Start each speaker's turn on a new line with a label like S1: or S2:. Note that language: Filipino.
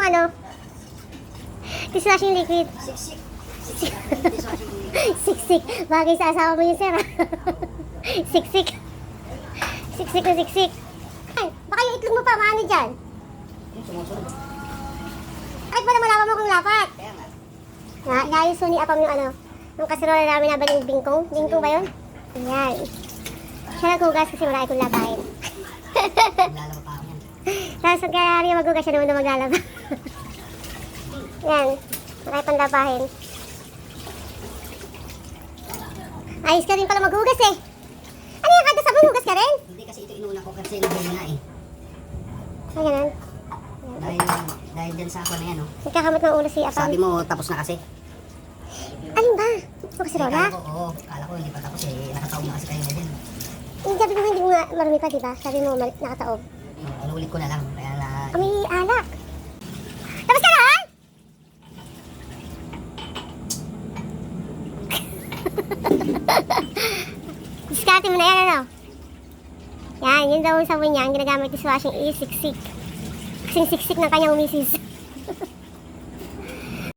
S1: ano, dishwashing liquid.
S2: Siksik.
S1: Siksik. Bagay sa asawa mo yun, sir. Siksik. Siksik na siksik. Ay, baka yung itlog mo pa, maano dyan?
S2: Yung sumusunod.
S1: Kahit ba na malaman mo kung lapat?
S2: Kaya nga.
S1: Naayos ni Apam yung ano, yung kaserola namin na baling bingkong. Bingkong ba yun? Ayan. Siya naghugas kasi wala akong labahin.
S2: Maglalaba pa ako yan.
S1: Tapos kaya rin maghugas siya naman na maglalaba. Yan. Marami pang labahin. Ayos ka rin pala maghugas eh. Ano yung kada sabon, hugas ka rin?
S2: Hindi kasi ito inuuna ko kasi nahuli na eh.
S1: Ay, ganun.
S2: Dahil dyan sa ako na yan, oh.
S1: Nagkakamot ng ulo si Apam.
S2: Sabi mo, tapos na kasi.
S1: Alin ba? Yung kaserola?
S2: Kala ko, oo. Kala ko hindi pa tapos eh. Nakataong na kasi kayo na dyan.
S1: Yung sabi ko hindi mo nga marami pa, diba? Sabi mo nakataob.
S2: Inuulit ko na lang. Kaya na...
S1: May alak. Tapos ka na, ha? Diskarte mo na yan, ano? Yan, yun daw ang sabon niya. Ang ginagamit dishwashing is siksik. Kasing siksik ng kanyang misis.